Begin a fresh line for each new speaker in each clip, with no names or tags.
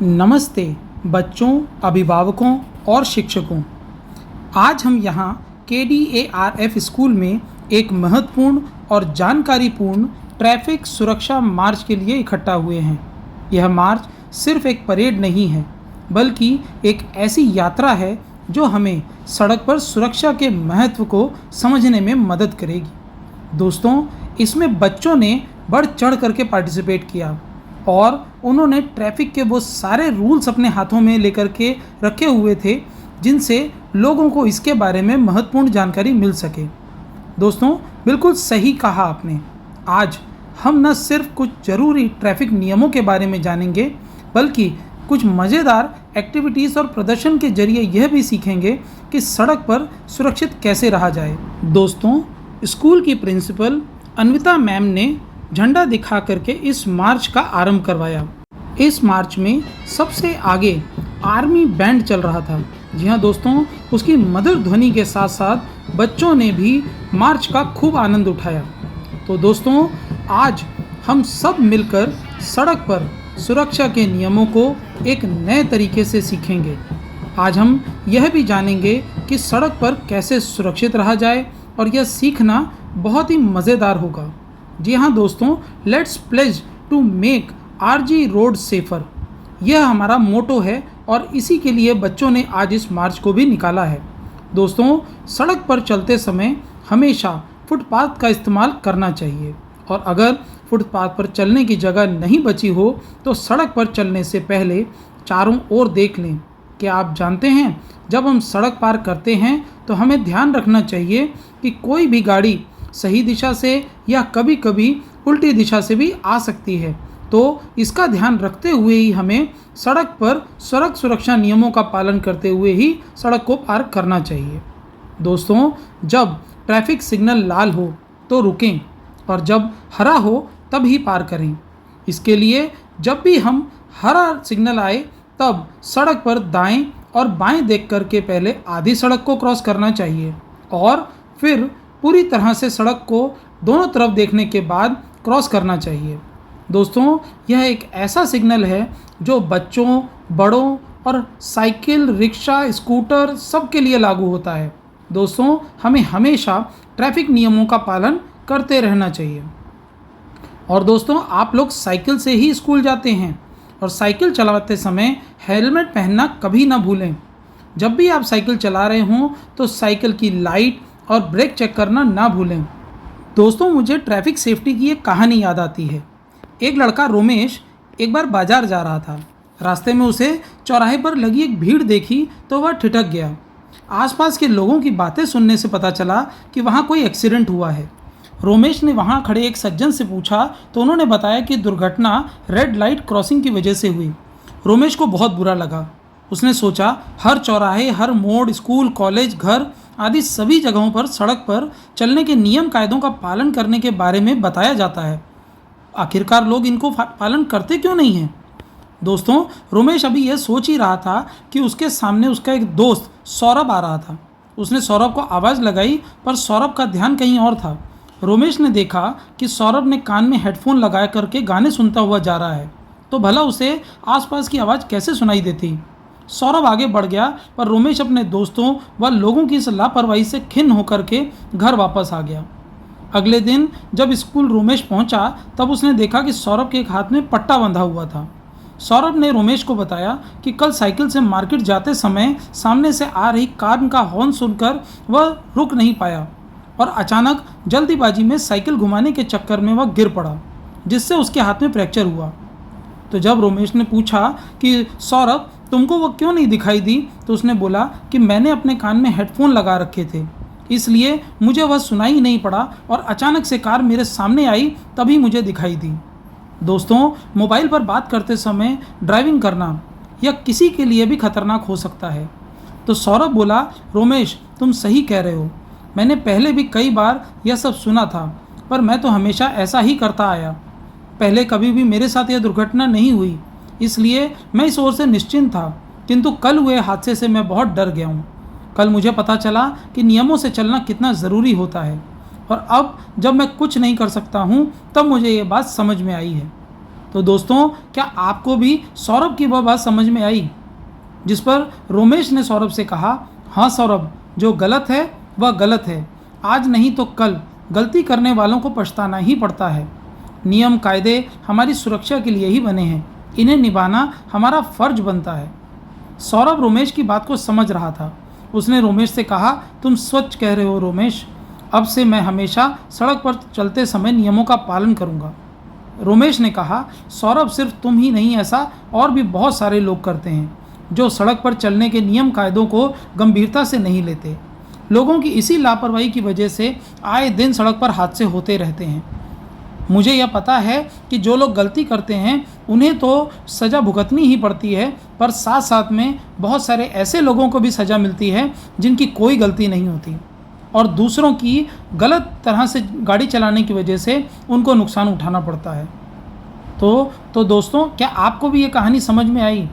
नमस्ते बच्चों, अभिभावकों और शिक्षकों। आज हम यहाँ KDARF स्कूल में एक महत्वपूर्ण और जानकारीपूर्ण ट्रैफिक सुरक्षा मार्च के लिए इकट्ठा हुए हैं। यह मार्च सिर्फ एक परेड नहीं है, बल्कि एक ऐसी यात्रा है जो हमें सड़क पर सुरक्षा के महत्व को समझने में मदद करेगी। दोस्तों, इसमें बच्चों ने बढ़ चढ़ करके पार्टिसिपेट किया और उन्होंने ट्रैफिक के वो सारे रूल्स अपने हाथों में लेकर के रखे हुए थे जिनसे लोगों को इसके बारे में महत्वपूर्ण जानकारी मिल सके। दोस्तों, बिल्कुल सही कहा आपने। आज हम न सिर्फ कुछ ज़रूरी ट्रैफिक नियमों के बारे में जानेंगे, बल्कि कुछ मज़ेदार एक्टिविटीज़ और प्रदर्शन के जरिए यह भी सीखेंगे कि सड़क पर सुरक्षित कैसे रहा जाए। दोस्तों, स्कूल की प्रिंसिपल अन्विता मैम ने झंडा दिखा करके इस मार्च का आरंभ करवाया। इस मार्च में सबसे आगे आर्मी बैंड चल रहा था। जी हाँ दोस्तों, उसकी मधुर ध्वनि के साथ साथ बच्चों ने भी मार्च का खूब आनंद उठाया। तो दोस्तों, आज हम सब मिलकर सड़क पर सुरक्षा के नियमों को एक नए तरीके से सीखेंगे। आज हम यह भी जानेंगे कि सड़क पर कैसे सुरक्षित रहा जाए, और यह सीखना बहुत ही मज़ेदार होगा। जी हाँ दोस्तों, let's pledge to make RG road safer, यह हमारा मोटो है और इसी के लिए बच्चों ने आज इस मार्च को भी निकाला है। दोस्तों, सड़क पर चलते समय हमेशा फुटपाथ का इस्तेमाल करना चाहिए, और अगर फुटपाथ पर चलने की जगह नहीं बची हो तो सड़क पर चलने से पहले चारों ओर देख लें। क्या आप जानते हैं, जब हम सड़क पार करते हैं तो हमें ध्यान रखना चाहिए कि कोई भी गाड़ी सही दिशा से या कभी कभी उल्टी दिशा से भी आ सकती है। तो इसका ध्यान रखते हुए ही हमें सड़क पर सड़क सुरक्षा नियमों का पालन करते हुए ही सड़क को पार करना चाहिए। दोस्तों, जब ट्रैफिक सिग्नल लाल हो तो रुकें, और जब हरा हो तब ही पार करें। इसके लिए जब भी हम हरा सिग्नल आए तब सड़क पर दाएं और बाएं देख करके पहले आधी सड़क को क्रॉस करना चाहिए, और फिर पूरी तरह से सड़क को दोनों तरफ देखने के बाद क्रॉस करना चाहिए। दोस्तों, यह एक ऐसा सिग्नल है जो बच्चों, बड़ों और साइकिल, रिक्शा, स्कूटर सब के लिए लागू होता है। दोस्तों, हमें हमेशा ट्रैफिक नियमों का पालन करते रहना चाहिए। और दोस्तों, आप लोग साइकिल से ही स्कूल जाते हैं, और साइकिल चलाते समय हेलमेट पहनना कभी ना भूलें। जब भी आप साइकिल चला रहे हों तो साइकिल की लाइट और ब्रेक चेक करना ना भूलें। दोस्तों, मुझे ट्रैफिक सेफ्टी की एक कहानी याद आती है। एक लड़का रोमेश एक बार बाजार जा रहा था। रास्ते में उसे चौराहे पर लगी एक भीड़ देखी तो वह ठिठक गया। आसपास के लोगों की बातें सुनने से पता चला कि वहाँ कोई एक्सीडेंट हुआ है। रोमेश ने वहाँ खड़े एक सज्जन से पूछा तो उन्होंने बताया कि दुर्घटना रेड लाइट क्रॉसिंग की वजह से हुई। रोमेश को बहुत बुरा लगा। उसने सोचा, हर चौराहे, हर मोड़, स्कूल, कॉलेज, घर आदि सभी जगहों पर सड़क पर चलने के नियम कायदों का पालन करने के बारे में बताया जाता है। आखिरकार लोग इनको पालन करते क्यों नहीं हैं? दोस्तों, रोमेश अभी यह सोच ही रहा था कि उसके सामने उसका एक दोस्त सौरभ आ रहा था। उसने सौरभ को आवाज़ लगाई, पर सौरभ का ध्यान कहीं और था। रोमेश ने देखा कि सौरभ ने कान में हेडफोन लगा करके गाने सुनता हुआ जा रहा है, तो भला उसे आसपास की आवाज़ कैसे सुनाई देती। सौरभ आगे बढ़ गया, पर रोमेश अपने दोस्तों व लोगों की इस लापरवाही से खिन्न होकर के घर वापस आ गया। अगले दिन जब स्कूल रोमेश पहुंचा तब उसने देखा कि सौरभ के एक हाथ में पट्टा बंधा हुआ था। सौरभ ने रोमेश को बताया कि कल साइकिल से मार्केट जाते समय सामने से आ रही कार का हॉर्न सुनकर वह रुक नहीं पाया, और अचानक जल्दीबाजी में साइकिल घुमाने के चक्कर में वह गिर पड़ा, जिससे उसके हाथ में फ्रैक्चर हुआ। तो जब रोमेश ने पूछा कि सौरभ, तुमको वो क्यों नहीं दिखाई दी, तो उसने बोला कि मैंने अपने कान में हेडफोन लगा रखे थे, इसलिए मुझे वह सुनाई नहीं पड़ा, और अचानक से कार मेरे सामने आई तभी मुझे दिखाई दी। दोस्तों, मोबाइल पर बात करते समय ड्राइविंग करना यह किसी के लिए भी खतरनाक हो सकता है। तो सौरभ बोला, रोमेश तुम सही कह रहे हो, मैंने पहले भी कई बार यह सब सुना था, पर मैं तो हमेशा ऐसा ही करता आया। पहले कभी भी मेरे साथ यह दुर्घटना नहीं हुई, इसलिए मैं इस ओर से निश्चिंत था, किंतु कल हुए हादसे से मैं बहुत डर गया हूँ। कल मुझे पता चला कि नियमों से चलना कितना ज़रूरी होता है, और अब जब मैं कुछ नहीं कर सकता हूँ तब मुझे ये बात समझ में आई है। तो दोस्तों, क्या आपको भी सौरभ की वह बात समझ में आई जिस पर रोमेश ने सौरभ से कहा, हाँ सौरभ, जो गलत है वह गलत है, आज नहीं तो कल गलती करने वालों को पछताना ही पड़ता है। नियम कायदे हमारी सुरक्षा के लिए ही बने हैं, इन्हें निभाना हमारा फर्ज बनता है। सौरभ रोमेश की बात को समझ रहा था। उसने रोमेश से कहा, तुम सच कह रहे हो रोमेश, अब से मैं हमेशा सड़क पर चलते समय नियमों का पालन करूंगा। रोमेश ने कहा, सौरभ, सिर्फ तुम ही नहीं, ऐसा और भी बहुत सारे लोग करते हैं जो सड़क पर चलने के नियम कायदों को गंभीरता से नहीं लेते। लोगों की इसी लापरवाही की वजह से आए दिन सड़क पर हादसे होते रहते हैं। मुझे यह पता है कि जो लोग गलती करते हैं उन्हें तो सज़ा भुगतनी ही पड़ती है, पर साथ साथ में बहुत सारे ऐसे लोगों को भी सज़ा मिलती है जिनकी कोई गलती नहीं होती और दूसरों की गलत तरह से गाड़ी चलाने की वजह से उनको नुकसान उठाना पड़ता है। तो दोस्तों, क्या आपको भी ये कहानी समझ में आई?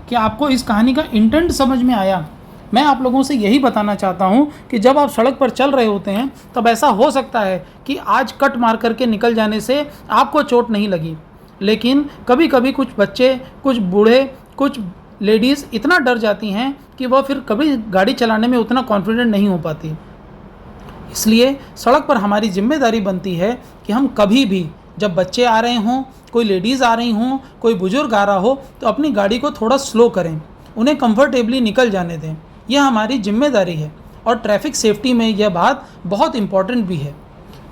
क्या आपको इस कहानी का इंटेंट समझ में आया? मैं आप लोगों से यही बताना चाहता हूँ कि जब आप सड़क पर चल रहे होते हैं तब ऐसा हो सकता है कि आज कट मार करके निकल जाने से आपको चोट नहीं लगी, लेकिन कभी कभी कुछ बच्चे, कुछ बूढ़े, कुछ लेडीज़ इतना डर जाती हैं कि वह फिर कभी गाड़ी चलाने में उतना कॉन्फिडेंट नहीं हो पाती। इसलिए सड़क पर हमारी जिम्मेदारी बनती है कि हम कभी भी, जब बच्चे आ रहे हों, कोई लेडीज़ आ रही हों, कोई बुजुर्ग आ रहा हो, तो अपनी गाड़ी को थोड़ा स्लो करें, उन्हें कंफर्टेबली निकल जाने दें। यह हमारी जिम्मेदारी है और ट्रैफिक सेफ्टी में यह बात बहुत इम्पॉर्टेंट भी है।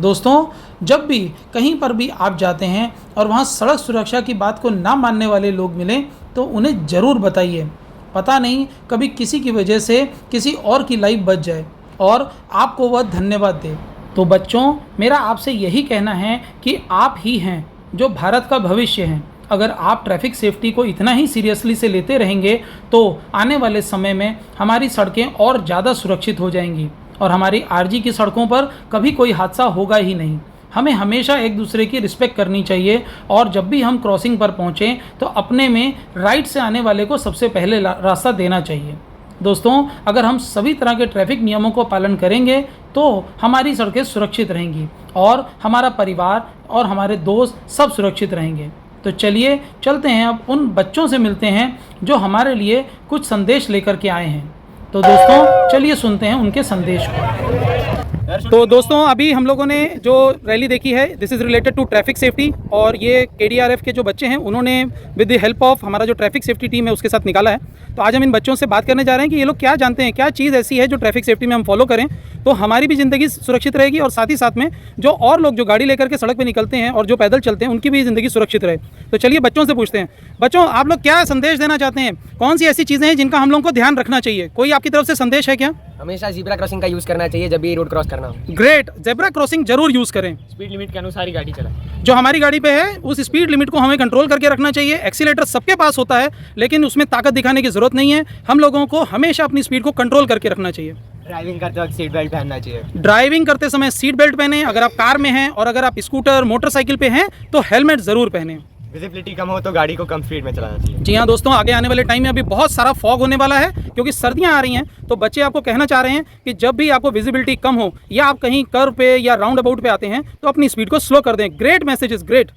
दोस्तों, जब भी कहीं पर भी आप जाते हैं और वहाँ सड़क सुरक्षा की बात को ना मानने वाले लोग मिलें तो उन्हें ज़रूर बताइए। पता नहीं कभी किसी की वजह से किसी और की लाइफ बच जाए और आपको वह धन्यवाद दे। तो बच्चों, मेरा आपसे यही कहना है कि आप ही हैं जो भारत का भविष्य हैं। अगर आप ट्रैफिक सेफ्टी को इतना ही सीरियसली से लेते रहेंगे तो आने वाले समय में हमारी सड़कें और ज़्यादा सुरक्षित हो जाएंगी और हमारी आरजी की सड़कों पर कभी कोई हादसा होगा ही नहीं। हमें हमेशा एक दूसरे की रिस्पेक्ट करनी चाहिए और जब भी हम क्रॉसिंग पर पहुँचें तो अपने में राइट से आने वाले को सबसे पहले रास्ता देना चाहिए। दोस्तों, अगर हम सभी तरह के ट्रैफिक नियमों को पालन करेंगे तो हमारी सड़कें सुरक्षित रहेंगी और हमारा परिवार और हमारे दोस्त सब सुरक्षित रहेंगे। तो चलिए चलते हैं, अब उन बच्चों से मिलते हैं जो हमारे लिए कुछ संदेश लेकर के आए हैं। तो दोस्तों, चलिए सुनते हैं उनके संदेश को। तो दोस्तों, अभी हम लोगों ने जो रैली देखी है, this is related to traffic safety, और ये KDRF के जो बच्चे हैं उन्होंने विद द हेल्प ऑफ हमारा जो ट्रैफिक सेफ्टी टीम है उसके साथ निकाला है। तो आज हम इन बच्चों से बात करने जा रहे हैं कि ये लोग क्या जानते हैं, क्या चीज़ ऐसी है जो ट्रैफिक सेफ्टी में हम फॉलो करें तो हमारी भी ज़िंदगी सुरक्षित रहेगी और साथ ही साथ में जो और लोग जो गाड़ी लेकर के सड़क पर निकलते हैं और जो पैदल चलते हैं उनकी भी ज़िंदगी सुरक्षित रहे। तो चलिए बच्चों से पूछते हैं। बच्चों, आप लोग क्या संदेश देना चाहते हैं? कौन सी ऐसी चीज़ें हैं जिनका हम लोग को ध्यान रखना चाहिए? कोई आपकी तरफ से संदेश है क्या?
हमेशा ज़ेब्रा क्रॉसिंग का यूज़ करना चाहिए जब भी रोड क्रॉस करना हो।
ग्रेट, ज़ेब्रा क्रॉसिंग जरूर यूज़ करें।
स्पीड लिमिट के अनुसार ही गाड़ी चलाएं।
जो हमारी गाड़ी पे है उस स्पीड लिमिट को हमें कंट्रोल करके रखना चाहिए। एक्सीलेटर सबके पास होता है लेकिन उसमें ताकत दिखाने की ज़रूरत नहीं है। हम लोगों को हमेशा अपनी स्पीड को कंट्रोल करके रखना चाहिए।
ड्राइविंग करते वक्त सीट बेल्ट पहनना चाहिए।
ड्राइविंग करते समय सीट बेल्ट पहने, अगर आप कार में हैं, और अगर आप स्कूटर मोटरसाइकिल पे हैं तो हेलमेट ज़रूर पहने।
विजिबिलिटी कम हो तो गाड़ी को कम स्पीड में चलाना चाहिए।
जी हाँ दोस्तों, आगे आने वाले टाइम में अभी बहुत सारा फॉग होने वाला है क्योंकि सर्दियाँ आ रही हैं। तो बच्चे आपको कहना चाह रहे हैं कि जब भी आपको विजिबिलिटी कम हो या आप कहीं कर्व पे या राउंड अबाउट पे आते हैं तो अपनी स्पीड को स्लो कर दें। Great message, great.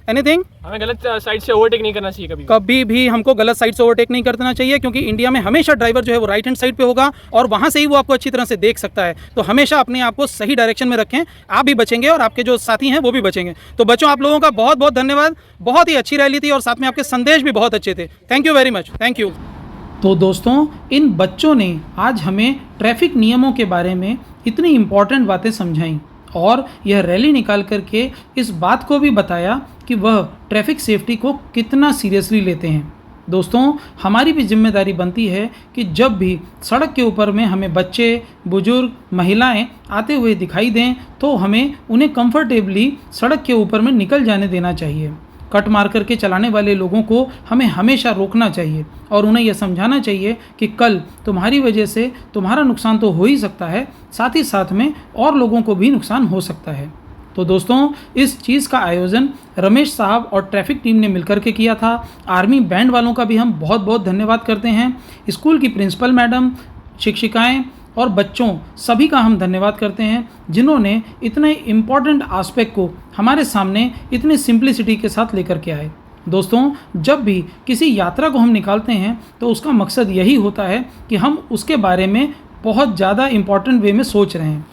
एनीथिंग?
हमें गलत साइड से ओवरटेक नहीं करना चाहिए।
कभी भी हमको गलत साइड से ओवरटेक नहीं करना चाहिए क्योंकि इंडिया में हमेशा ड्राइवर जो है वो राइट हैंड साइड पे होगा और वहाँ से ही वो आपको अच्छी तरह से देख सकता है। तो हमेशा अपने आप को सही डायरेक्शन में रखें, आप भी बचेंगे और आपके जो साथी हैं वो भी बचेंगे। तो बच्चों, आप लोगों का बहुत बहुत धन्यवाद। बहुत ही अच्छी रैली थी और साथ में आपके संदेश भी बहुत अच्छे थे। Thank you very much. Thank you. तो दोस्तों, इन बच्चों ने आज हमें ट्रैफिक नियमों के बारे में इतनी इम्पॉर्टेंट बातें समझाईं और यह रैली निकाल करके इस बात को भी बताया कि वह ट्रैफिक सेफ्टी को कितना सीरियसली लेते हैं। दोस्तों, हमारी भी जिम्मेदारी बनती है कि जब भी सड़क के ऊपर में हमें बच्चे, बुजुर्ग, महिलाएं आते हुए दिखाई दें तो हमें उन्हें कंफर्टेबली सड़क के ऊपर में निकल जाने देना चाहिए। कट मार करके चलाने वाले लोगों को हमें हमेशा रोकना चाहिए और उन्हें यह समझाना चाहिए कि कल तुम्हारी वजह से तुम्हारा नुकसान तो हो ही सकता है, साथ ही साथ में और लोगों को भी नुकसान हो सकता है। तो दोस्तों, इस चीज़ का आयोजन रमेश साहब और ट्रैफिक टीम ने मिलकर के किया था। आर्मी बैंड वालों का भी हम बहुत बहुत धन्यवाद करते हैं। स्कूल की प्रिंसिपल मैडम, शिक्षिकाएं और बच्चों सभी का हम धन्यवाद करते हैं जिन्होंने इतने इम्पॉर्टेंट आस्पेक्ट को हमारे सामने इतनी सिंप्लिसिटी के साथ लेकर के आए। दोस्तों, जब भी किसी यात्रा को हम निकालते हैं तो उसका मकसद यही होता है कि हम उसके बारे में बहुत ज़्यादा इम्पॉर्टेंट वे में सोच रहे हैं।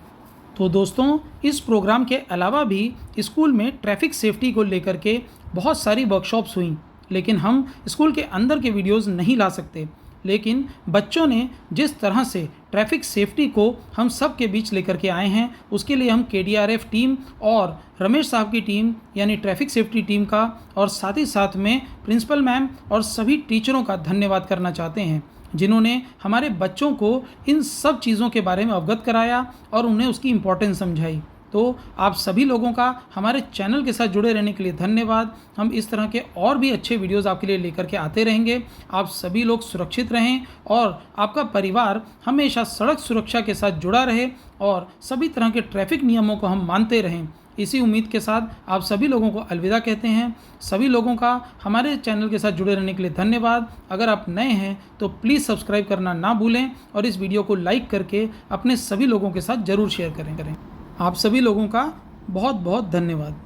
तो दोस्तों, इस प्रोग्राम के अलावा भी स्कूल में ट्रैफिक सेफ्टी को लेकर के बहुत सारी वर्कशॉप्स हुई, लेकिन हम स्कूल के अंदर के वीडियोस नहीं ला सकते। लेकिन बच्चों ने जिस तरह से ट्रैफिक सेफ्टी को हम सब के बीच लेकर के आए हैं, उसके लिए हम KDRF टीम और रमेश साहब की टीम यानी ट्रैफिक सेफ्टी टीम का और साथ ही साथ में प्रिंसिपल मैम और सभी टीचरों का धन्यवाद करना चाहते हैं, जिन्होंने हमारे बच्चों को इन सब चीज़ों के बारे में अवगत कराया और उन्हें उसकी इम्पोर्टेंस समझाई। तो आप सभी लोगों का हमारे चैनल के साथ जुड़े रहने के लिए धन्यवाद। हम इस तरह के और भी अच्छे वीडियोस आपके लिए लेकर के आते रहेंगे। आप सभी लोग सुरक्षित रहें और आपका परिवार हमेशा सड़क सुरक्षा के साथ जुड़ा रहे और सभी तरह के ट्रैफिक नियमों को हम मानते रहें। इसी उम्मीद के साथ आप सभी लोगों को अलविदा कहते हैं। सभी लोगों का हमारे चैनल के साथ जुड़े रहने के लिए धन्यवाद। अगर आप नए हैं तो प्लीज़ सब्सक्राइब करना ना भूलें और इस वीडियो को लाइक करके अपने सभी लोगों के साथ ज़रूर शेयर करें। आप सभी लोगों का बहुत बहुत धन्यवाद।